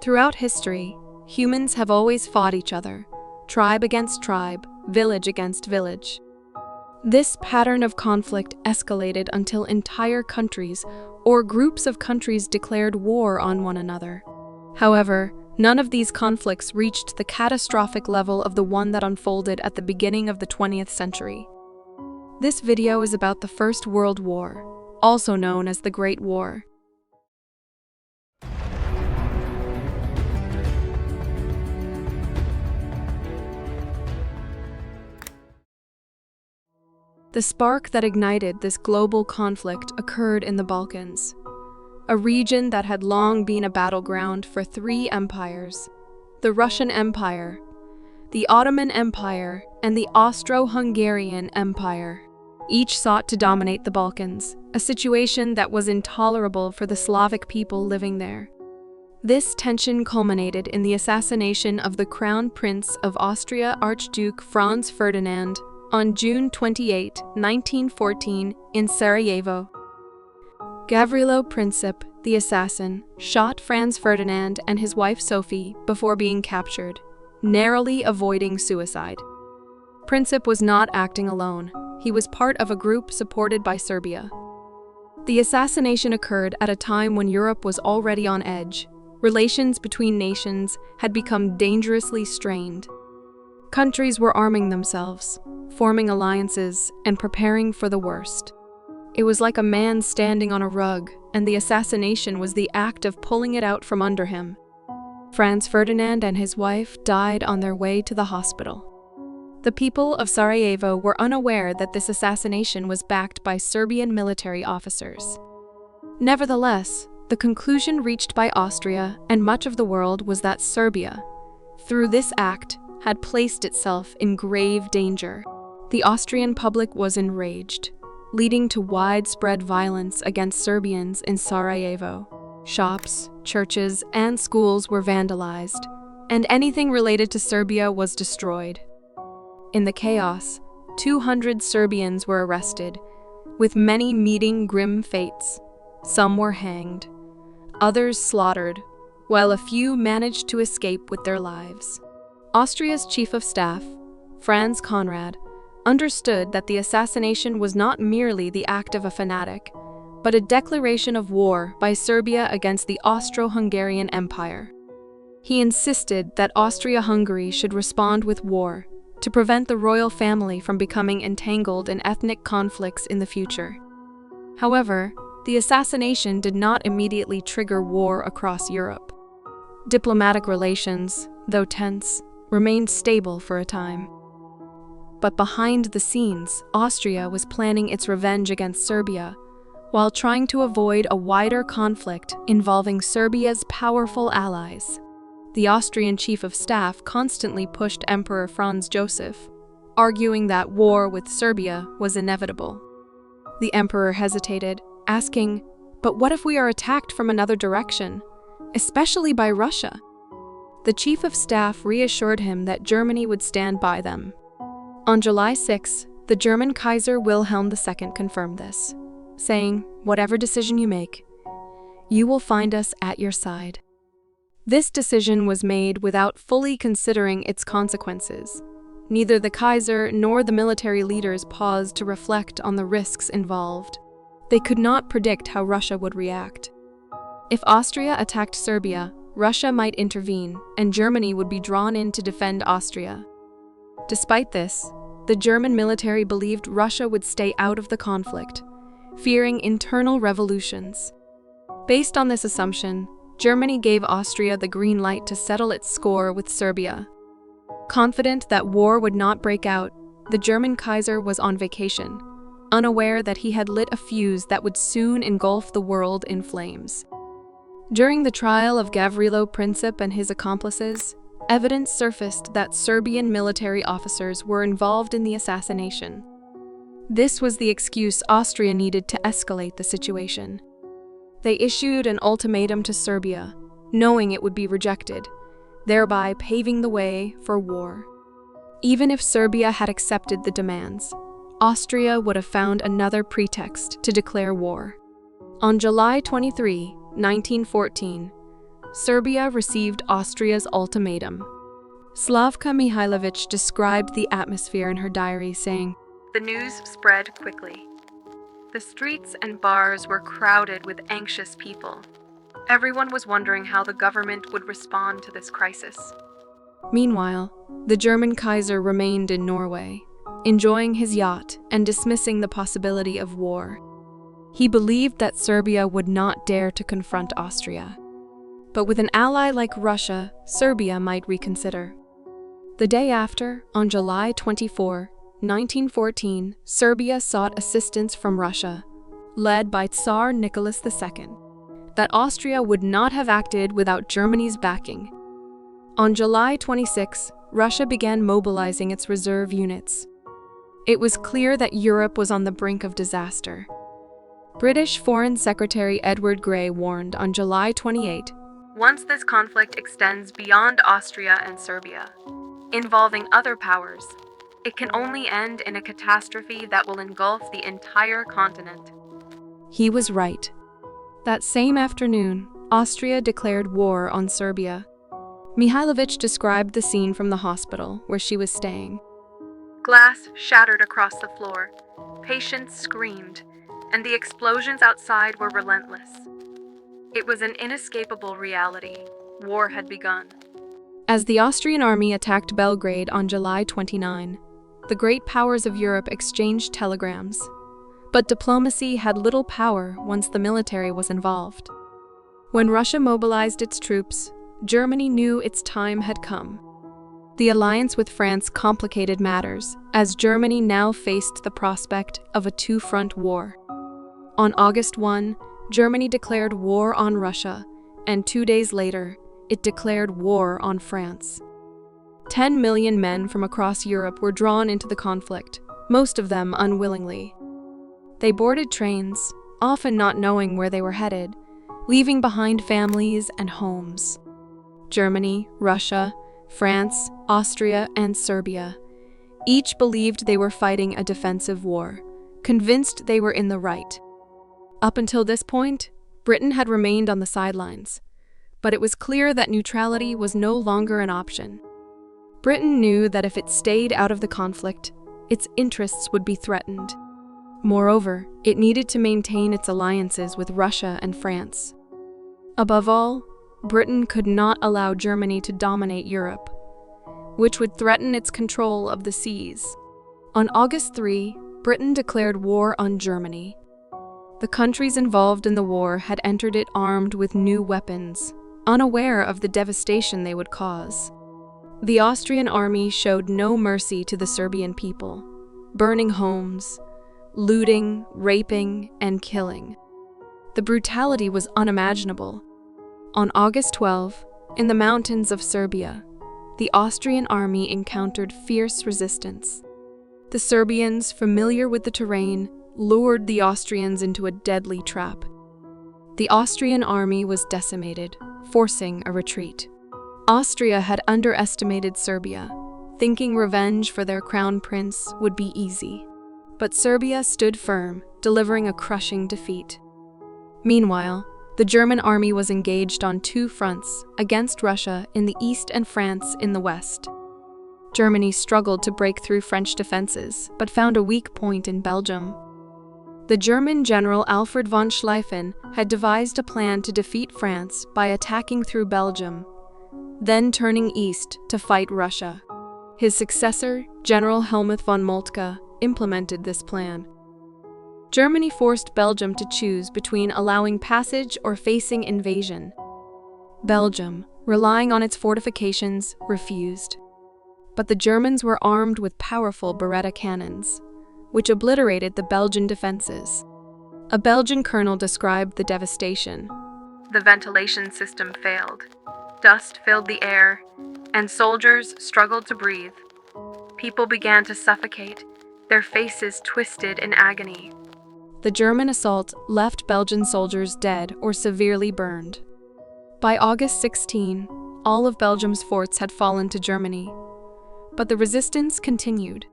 Throughout history, humans have always fought each other, tribe against tribe, village against village. This pattern of conflict escalated until entire countries or groups of countries declared war on one another. However, none of these conflicts reached the catastrophic level of the one that unfolded at the beginning of the 20th century. This video is about the First World War, also known as the Great War. The spark that ignited this global conflict occurred in the Balkans, a region that had long been a battleground for three empires: the Russian Empire, the Ottoman Empire, and the Austro-Hungarian Empire. Each sought to dominate the Balkans, a situation that was intolerable for the Slavic people living there. This tension culminated in the assassination of the Crown Prince of Austria, Archduke Franz Ferdinand, on June 28, 1914, in Sarajevo. Gavrilo Princip, the assassin, shot Franz Ferdinand and his wife Sophie before being captured, narrowly avoiding suicide. Princip was not acting alone. He was part of a group supported by Serbia. The assassination occurred at a time when Europe was already on edge. Relations between nations had become dangerously strained. Countries were arming themselves, forming alliances, and preparing for the worst. It was like a man standing on a rug, and the assassination was the act of pulling it out from under him. Franz Ferdinand and his wife died on their way to the hospital. The people of Sarajevo were unaware that this assassination was backed by Serbian military officers. Nevertheless, the conclusion reached by Austria and much of the world was that Serbia, through this act, had placed itself in grave danger. The Austrian public was enraged, leading to widespread violence against Serbians in Sarajevo. Shops, churches, and schools were vandalized, and anything related to Serbia was destroyed. In the chaos, 200 Serbians were arrested, with many meeting grim fates. Some were hanged, others slaughtered, while a few managed to escape with their lives. Austria's chief of staff, Franz Conrad, understood that the assassination was not merely the act of a fanatic, but a declaration of war by Serbia against the Austro-Hungarian Empire. He insisted that Austria-Hungary should respond with war to prevent the royal family from becoming entangled in ethnic conflicts in the future. However, the assassination did not immediately trigger war across Europe. Diplomatic relations, though tense, remained stable for a time. But behind the scenes, Austria was planning its revenge against Serbia, while trying to avoid a wider conflict involving Serbia's powerful allies. The Austrian chief of staff constantly pushed Emperor Franz Joseph, arguing that war with Serbia was inevitable. The emperor hesitated, asking, "But what if we are attacked from another direction, especially by Russia?" The chief of staff reassured him that Germany would stand by them. On July 6, the German Kaiser Wilhelm II confirmed this, saying, "Whatever decision you make, you will find us at your side." This decision was made without fully considering its consequences. Neither the Kaiser nor the military leaders paused to reflect on the risks involved. They could not predict how Russia would react. If Austria attacked Serbia, Russia might intervene, and Germany would be drawn in to defend Austria. Despite this, the German military believed Russia would stay out of the conflict, fearing internal revolutions. Based on this assumption, Germany gave Austria the green light to settle its score with Serbia. Confident that war would not break out, the German Kaiser was on vacation, unaware that he had lit a fuse that would soon engulf the world in flames. During the trial of Gavrilo Princip and his accomplices, evidence surfaced that Serbian military officers were involved in the assassination. This was the excuse Austria needed to escalate the situation. They issued an ultimatum to Serbia, knowing it would be rejected, thereby paving the way for war. Even if Serbia had accepted the demands, Austria would have found another pretext to declare war. On July 23, 1914, Serbia received Austria's ultimatum. Slavka Mihailovich described the atmosphere in her diary, saying, "The news spread quickly. The streets and bars were crowded with anxious people. Everyone was wondering how the government would respond to this crisis." Meanwhile, the German Kaiser remained in Norway, enjoying his yacht and dismissing the possibility of war. He believed that Serbia would not dare to confront Austria. But with an ally like Russia, Serbia might reconsider. The day after, on July 24, 1914, Serbia sought assistance from Russia, led by Tsar Nicholas II, that Austria would not have acted without Germany's backing. On July 26, Russia began mobilizing its reserve units. It was clear that Europe was on the brink of disaster. British Foreign Secretary Edward Grey warned on July 28, "Once this conflict extends beyond Austria and Serbia, involving other powers, it can only end in a catastrophe that will engulf the entire continent." He was right. That same afternoon, Austria declared war on Serbia. Mihailovich described the scene from the hospital where she was staying. "Glass shattered across the floor, patients screamed, and the explosions outside were relentless. It was an inescapable reality. War had begun." As the Austrian army attacked Belgrade on July 29, the great powers of Europe exchanged telegrams. But diplomacy had little power once the military was involved. When Russia mobilized its troops, Germany knew its time had come. The alliance with France complicated matters, as Germany now faced the prospect of a two-front war. On August 1, Germany declared war on Russia, and 2 days later, it declared war on France. 10 million men from across Europe were drawn into the conflict, most of them unwillingly. They boarded trains, often not knowing where they were headed, leaving behind families and homes. Germany, Russia, France, Austria, and Serbia each believed they were fighting a defensive war, convinced they were in the right. Up until this point, Britain had remained on the sidelines, but it was clear that neutrality was no longer an option. Britain knew that if it stayed out of the conflict, its interests would be threatened. Moreover, it needed to maintain its alliances with Russia and France. Above all, Britain could not allow Germany to dominate Europe, which would threaten its control of the seas. On August 3, Britain declared war on Germany. The countries involved in the war had entered it armed with new weapons, unaware of the devastation they would cause. The Austrian army showed no mercy to the Serbian people, burning homes, looting, raping, and killing. The brutality was unimaginable. On August 12, in the mountains of Serbia, the Austrian army encountered fierce resistance. The Serbians, familiar with the terrain, lured the Austrians into a deadly trap. The Austrian army was decimated, forcing a retreat. Austria had underestimated Serbia, thinking revenge for their crown prince would be easy. But Serbia stood firm, delivering a crushing defeat. Meanwhile, the German army was engaged on two fronts, against Russia in the east and France in the west. Germany struggled to break through French defenses, but found a weak point in Belgium. The German general Alfred von Schlieffen had devised a plan to defeat France by attacking through Belgium, then turning east to fight Russia. His successor, General Helmuth von Moltke, implemented this plan. Germany forced Belgium to choose between allowing passage or facing invasion. Belgium, relying on its fortifications, refused. But the Germans were armed with powerful Beretta cannons, which obliterated the Belgian defenses. A Belgian colonel described the devastation. "The ventilation system failed. Dust filled the air, and soldiers struggled to breathe. People began to suffocate, their faces twisted in agony." The German assault left Belgian soldiers dead or severely burned. By August 16, all of Belgium's forts had fallen to Germany. But the resistance continued.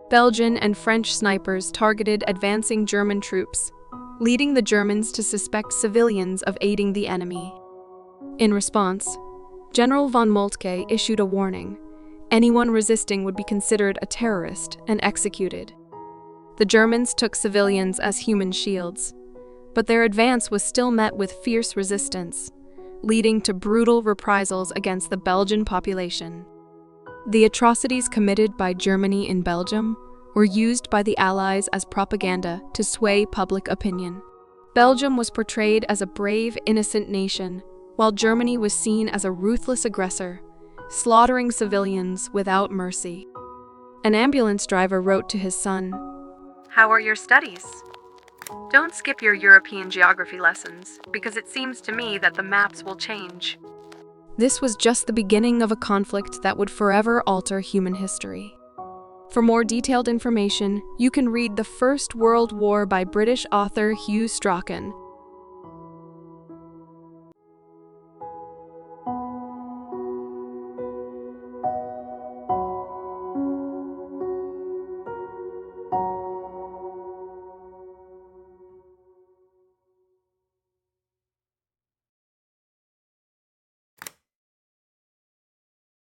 Belgian and French snipers targeted advancing German troops, leading the Germans to suspect civilians of aiding the enemy. In response, General von Moltke issued a warning. Anyone resisting would be considered a terrorist and executed. The Germans took civilians as human shields, but their advance was still met with fierce resistance, leading to brutal reprisals against the Belgian population. The atrocities committed by Germany in Belgium were used by the Allies as propaganda to sway public opinion. Belgium was portrayed as a brave, innocent nation, while Germany was seen as a ruthless aggressor, slaughtering civilians without mercy. An ambulance driver wrote to his son, "How are your studies? Don't skip your European geography lessons, because it seems to me that the maps will change." This was just the beginning of a conflict that would forever alter human history. For more detailed information, you can read The First World War by British author Hugh Strachan,